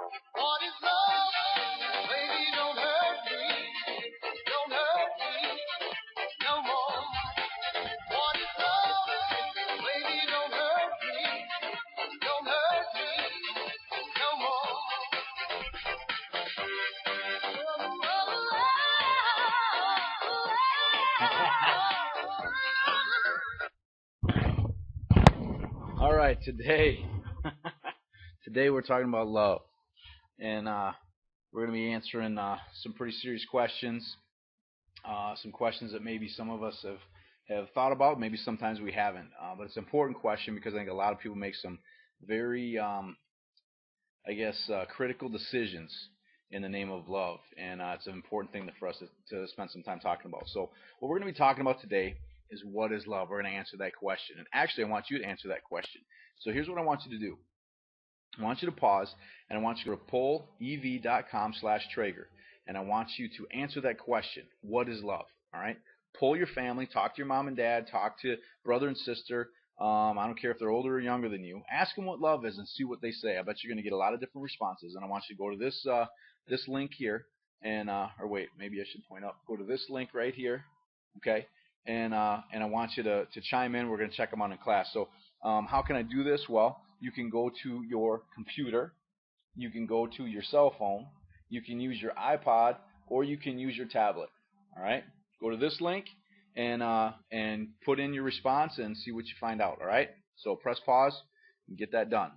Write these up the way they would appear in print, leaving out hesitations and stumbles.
What is love? Baby, don't hurt me. Don't hurt me no more. What is love? Baby, don't hurt me. Don't hurt me no more. All right, today we're talking about love, and we're going to be answering some pretty serious questions, some questions that maybe some of us have thought about, maybe sometimes we haven't, but it's an important question because I think a lot of people make some very, critical decisions in the name of love, and it's an important thing for us to spend some time talking about. So what we're going to be talking about today is what is love. We're going to answer that question, and actually I want you to answer that question. So here's what I want you to do. I want you to pause, and I want you to go to pollev.com/Traeger, and I want you to answer that question. What is love? All right. Poll your family. Talk to your mom and dad. Talk to brother and sister. I don't care if they're older or younger than you. Ask them what love is and see what they say. I bet you're going to get a lot of different responses. And I want you to go to this link here, and or wait, maybe I should point up. Go to this link right here, okay? And I want you to chime in. We're going to check them out in class. So how can I do this? Well, you can go to your computer, you can go to your cell phone, you can use your iPod, or you can use your tablet. All right, go to this link and put in your response and see what you find out. All right, so press pause and get that done.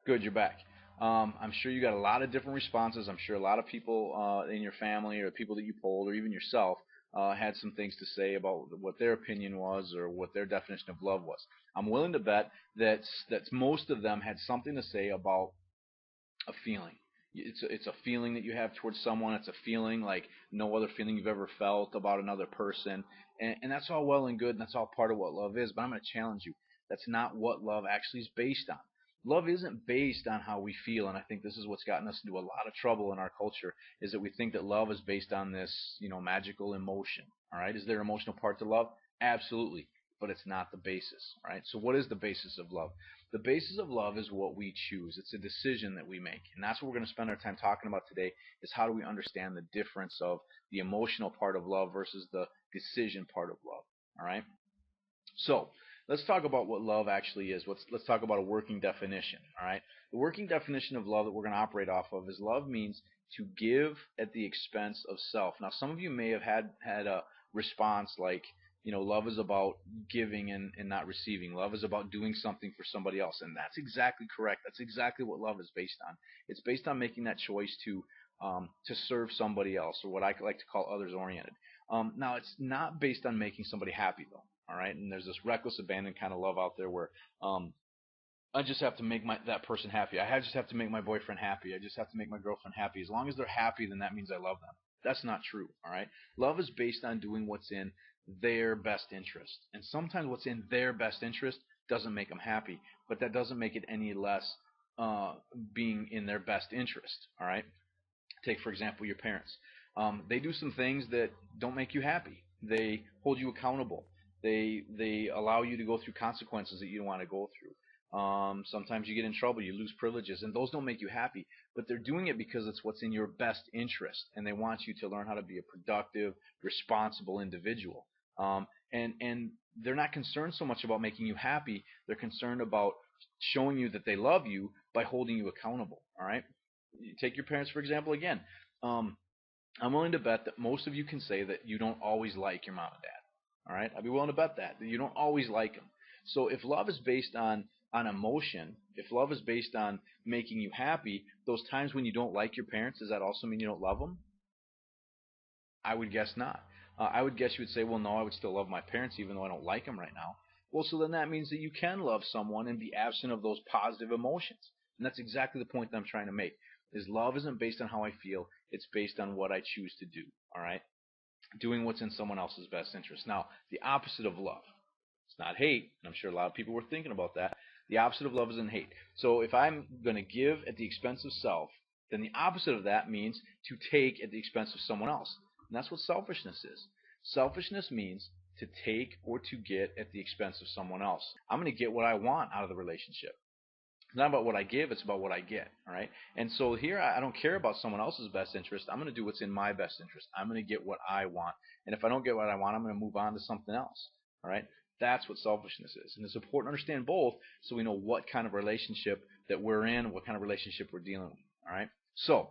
Good, you're back. I'm sure you got a lot of different responses. I'm sure a lot of people in your family or people that you polled or even yourself had some things to say about what their opinion was or what their definition of love was. I'm willing to bet that most of them had something to say about a feeling. It's a feeling that you have towards someone. It's a feeling like no other feeling you've ever felt about another person. And that's all well and good, and that's all part of what love is. But I'm going to challenge you. That's not what love actually is based on. Love isn't based on how we feel, and I think this is what's gotten us into a lot of trouble in our culture, is that we think that love is based on this, magical emotion. All right, is there an emotional part to love? Absolutely, but it's not the basis. All right, so what is the basis of love? The basis of love is what we choose. It's a decision that we make, and that's what we're going to spend our time talking about today. Is how do we understand the difference of the emotional part of love versus the decision part of love? All right, so let's talk about what love actually is. Let's talk about a working definition. All right, the working definition of love that we're going to operate off of is love means to give at the expense of self. Now, some of you may have had a response like, love is about giving and not receiving. Love is about doing something for somebody else, and that's exactly correct. That's exactly what love is based on. It's based on making that choice to serve somebody else, or what I like to call others oriented. Now, it's not based on making somebody happy though. All right, and there's this reckless abandon kind of love out there where I just have to make that person happy. Just have to make my boyfriend happy. I just have to make my girlfriend happy. As long as they're happy, then that means I love them. That's not true. All right, love is based on doing what's in their best interest, and sometimes what's in their best interest doesn't make them happy, but that doesn't make it any less being in their best interest. All right, take for example your parents. They do some things that don't make you happy. They hold you accountable. They allow you to go through consequences that you don't want to go through. Sometimes you get in trouble, you lose privileges, and those don't make you happy. But they're doing it because it's what's in your best interest, and they want you to learn how to be a productive, responsible individual. And they're not concerned so much about making you happy. They're concerned about showing you that they love you by holding you accountable. All right. Take your parents for example again. I'm willing to bet that most of you can say that you don't always like your mom and dad. All right, I'd be willing to bet that you don't always like them. So if love is based on emotion, if love is based on making you happy, those times when you don't like your parents, does that also mean you don't love them? I would guess not. I would guess you would say, well, no, I would still love my parents even though I don't like them right now. Well, so then that means that you can love someone and be absent of those positive emotions. And that's exactly the point that I'm trying to make. Is love isn't based on how I feel. It's based on what I choose to do. All right? Doing what's in someone else's best interest. Now, the opposite of love. It's not hate. And I'm sure a lot of people were thinking about that. The opposite of love isn't hate. So if I'm going to give at the expense of self, then the opposite of that means to take at the expense of someone else. And that's what selfishness is. Selfishness means to take or to get at the expense of someone else. I'm going to get what I want out of the relationship. It's not about what I give, it's about what I get. All right. And so here I don't care about someone else's best interest. I'm going to do what's in my best interest. I'm going to get what I want. And if I don't get what I want, I'm going to move on to something else. All right. That's what selfishness is. And it's important to understand both so we know what kind of relationship that we're in, what kind of relationship we're dealing with. All right. So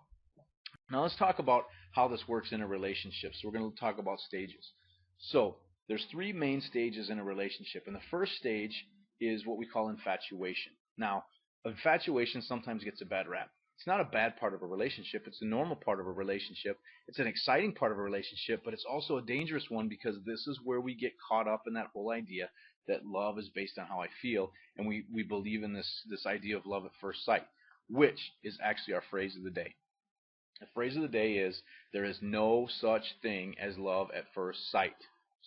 now let's talk about how this works in a relationship. So we're going to talk about stages. So there's three main stages in a relationship, and the first stage is what we call infatuation. Now, infatuation sometimes gets a bad rap. It's not a bad part of a relationship. It's a normal part of a relationship. It's an exciting part of a relationship, but it's also a dangerous one because this is where we get caught up in that whole idea that love is based on how I feel, and we believe in this idea of love at first sight, which is actually our phrase of the day. The phrase of the day is there is no such thing as love at first sight.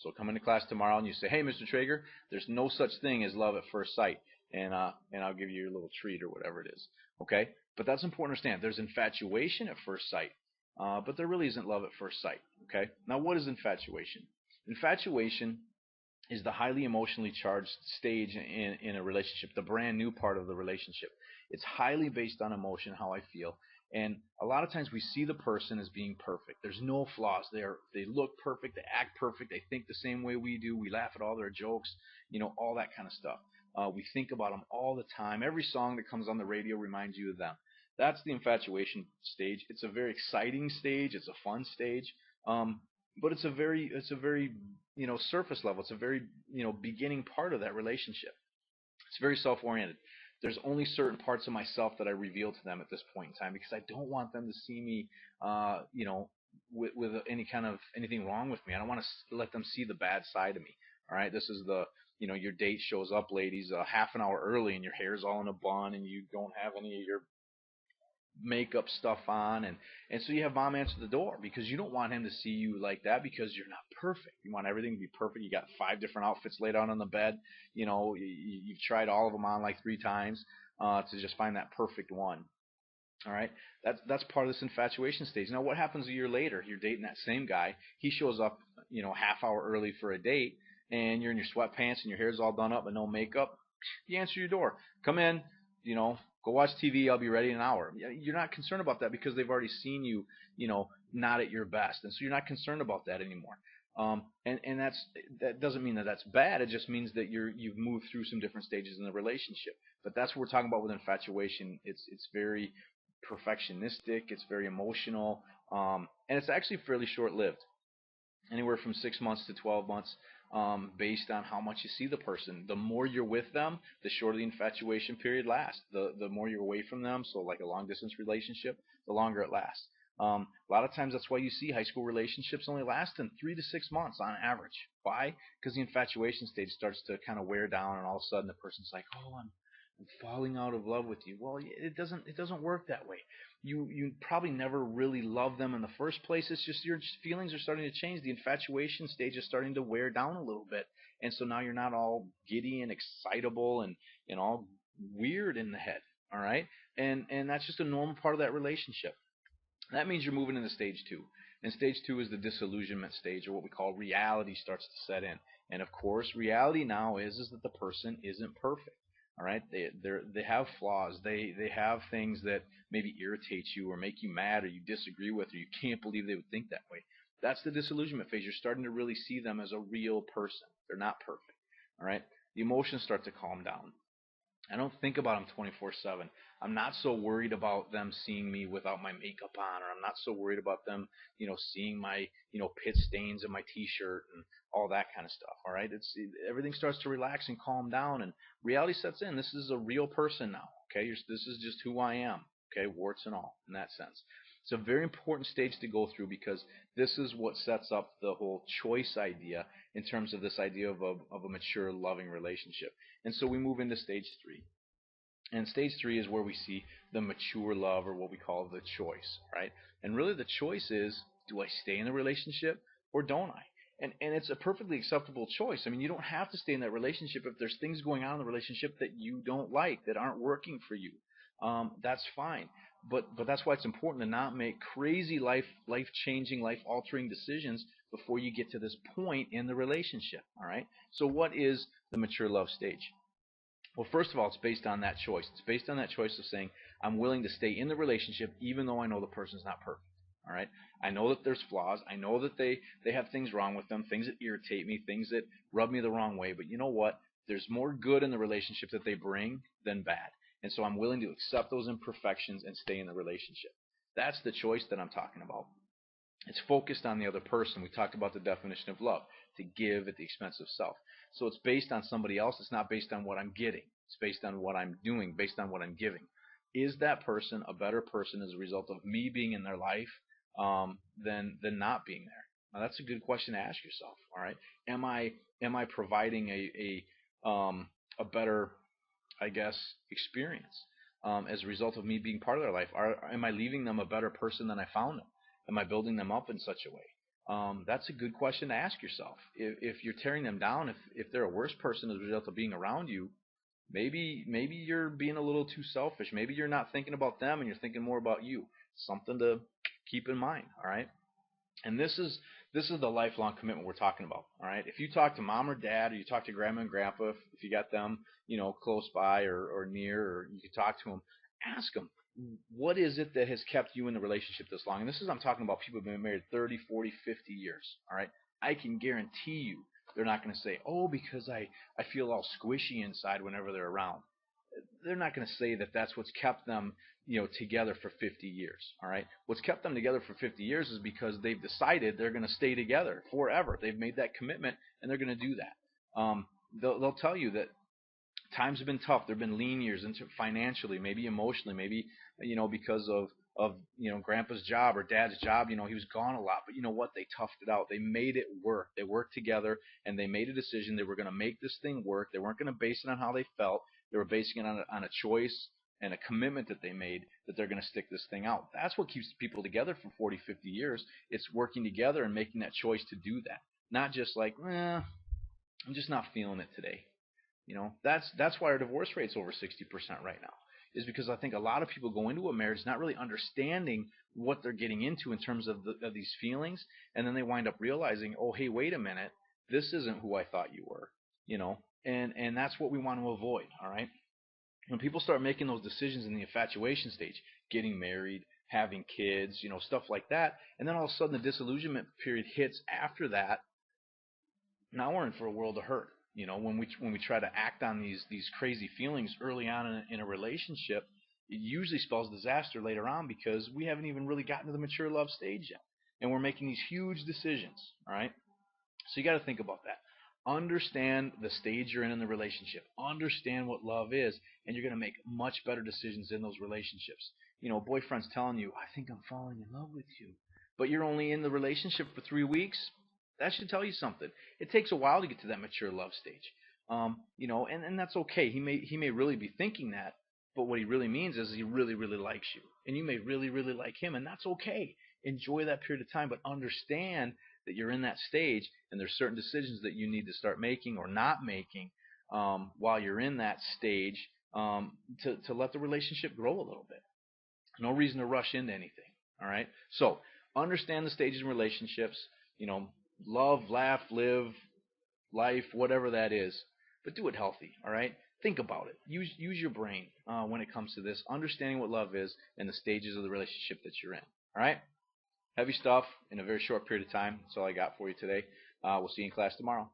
So come into class tomorrow and you say, hey, Mr. Traeger, there's no such thing as love at first sight. And I'll give you your little treat or whatever it is. Okay? But that's important to understand. There's infatuation at first sight, but there really isn't love at first sight. Okay? Now, what is infatuation? Infatuation is the highly emotionally charged stage in a relationship, the brand new part of the relationship. It's highly based on emotion, how I feel. And a lot of times we see the person as being perfect. There's no flaws. They look perfect. They act perfect. They think the same way we do. We laugh at all their jokes, all that kind of stuff. We think about them all the time. Every song that comes on the radio reminds you of them. That's the infatuation stage. It's a very exciting stage. It's a fun stage. But it's a very surface level. It's a very beginning part of that relationship. It's very self-oriented. There's only certain parts of myself that I reveal to them at this point in time because I don't want them to see me, with any kind of anything wrong with me. I don't want to let them see the bad side of me. All right, this is your date shows up, ladies, half an hour early, and your hair's all in a bun, and you don't have any of your makeup stuff on, and so you have mom answer the door because you don't want him to see you like that because you're not perfect. You want everything to be perfect. You got 5 different outfits laid out on the bed. You've tried all of them on like 3 times to just find that perfect one. All right, that's part of this infatuation stage. Now, what happens a year later? You're dating that same guy. He shows up, half hour early for a date, and you're in your sweatpants and your hair's all done up and no makeup. You answer your door. Come in. Go watch TV. I'll be ready in an hour. You're not concerned about that because they've already seen you, not at your best, and so you're not concerned about that anymore. And that doesn't mean that that's bad. It just means that you've moved through some different stages in the relationship. But that's what we're talking about with infatuation. It's very perfectionistic. It's very emotional, and it's actually fairly short-lived, anywhere from 6 months to 12 months, based on how much you see the person. The more you're with them, the shorter the infatuation period lasts. The more you're away from them, so like a long distance relationship, the longer it lasts. A lot of times that's why you see high school relationships only lasting 3 to 6 months on average. Why? Because the infatuation stage starts to kind of wear down, and all of a sudden the person's like, "Oh, I'm falling out of love with you." Well, it doesn't work that way. You probably never really loved them in the first place. It's just your feelings are starting to change. The infatuation stage is starting to wear down a little bit, and so now you're not all giddy and excitable and all weird in the head. All right, and that's just a normal part of that relationship. That means you're moving into stage two. And stage two is the disillusionment stage, or what we call reality starts to set in. And of course, reality now is that the person isn't perfect. All right, they have flaws. They have things that maybe irritate you or make you mad or you disagree with or you can't believe they would think that way. That's the disillusionment phase. You're starting to really see them as a real person. They're not perfect. All right, the emotions start to calm down. I don't think about them 24/7. I'm not so worried about them seeing me without my makeup on, or I'm not so worried about them, seeing my, pit stains in my T-shirt and all that kind of stuff. All right, everything starts to relax and calm down, and reality sets in. This is a real person now. Okay, this is just who I am. Okay, warts and all in that sense. It's a very important stage to go through because this is what sets up the whole choice idea in terms of this idea of a mature, loving relationship. And so we move into stage three. And stage three is where we see the mature love, or what we call the choice, right? And really the choice is, do I stay in the relationship or don't I? And it's a perfectly acceptable choice. I mean, you don't have to stay in that relationship if there's things going on in the relationship that you don't like, that aren't working for you. That's fine. But that's why it's important to not make crazy life changing, life altering decisions before you get to this point in the relationship. All right. So what is the mature love stage? Well, first of all, it's based on that choice. It's based on that choice of saying, I'm willing to stay in the relationship even though I know the person's not perfect. All right. I know that there's flaws. I know that they have things wrong with them, things that irritate me, things that rub me the wrong way. But you know what? There's more good in the relationship that they bring than bad. And so I'm willing to accept those imperfections and stay in the relationship. That's the choice that I'm talking about. It's focused on the other person. We talked about the definition of love, to give at the expense of self. So it's based on somebody else. It's not based on what I'm getting. It's based on what I'm doing, based on what I'm giving. Is that person a better person as a result of me being in their life than not being there? Now that's a good question to ask yourself. All right, am I providing a better, I guess, experience as a result of me being part of their life? Am I leaving them a better person than I found them? Am I building them up in such a way? That's a good question to ask yourself. If you're tearing them down, if they're a worse person as a result of being around you, maybe you're being a little too selfish. Maybe you're not thinking about them and you're thinking more about you. Something to keep in mind. All right. And this is the lifelong commitment we're talking about. All right. If you talk to mom or dad, or you talk to grandma and grandpa, if you got them, close by or near, or you can talk to them, ask them, what is it that has kept you in the relationship this long? And I'm talking about people who've been married 30, 40, 50 years. All right. I can guarantee you they're not going to say, oh, because I feel all squishy inside whenever they're around. They're not going to say that that's what's kept them, together for 50 years. All right. What's kept them together for 50 years is because they've decided they're going to stay together forever. They've made that commitment and they're going to do that. They'll tell you that times have been tough. There've been lean years, financially, maybe emotionally, maybe because of grandpa's job or dad's job. He was gone a lot, but you know what? They toughed it out. They made it work. They worked together and they made a decision. They were going to make this thing work. They weren't going to base it on how they felt. They were basing it on a choice and a commitment that they made that they're going to stick this thing out. That's what keeps people together for 40, 50 years. It's working together and making that choice to do that. Not just like, I'm just not feeling it today. That's why our divorce rate's over 60% right now, is because I think a lot of people go into a marriage not really understanding what they're getting into in terms of these feelings, and then they wind up realizing, oh, hey, wait a minute, this isn't who I thought you were, and that's what we want to avoid. All right, when people start making those decisions in the infatuation stage, getting married, having kids, stuff like that, and then all of a sudden the disillusionment period hits after that, now we're in for a world of hurt. When we try to act on these crazy feelings early on in a relationship, it usually spells disaster later on because we haven't even really gotten to the mature love stage yet, and we're making these huge decisions. All right, so you got to think about that. Understand the stage you're in the relationship. Understand what love is, and you're going to make much better decisions in those relationships. A boyfriend's telling you, "I think I'm falling in love with you," but you're only in the relationship for 3 weeks. That should tell you something. It takes a while to get to that mature love stage, and that's okay. He may really be thinking that, but what he really means is he really really likes you, and you may really really like him, and that's okay. Enjoy that period of time, but understand that you're in that stage, and there's certain decisions that you need to start making or not making while you're in that stage to let the relationship grow a little bit. No reason to rush into anything. All right. So understand the stages in relationships. Love, laugh, live, life, whatever that is, but do it healthy. All right. Think about it. Use your brain when it comes to this, understanding what love is and the stages of the relationship that you're in. All right. Heavy stuff in a very short period of time. That's all I got for you today. We'll see you in class tomorrow.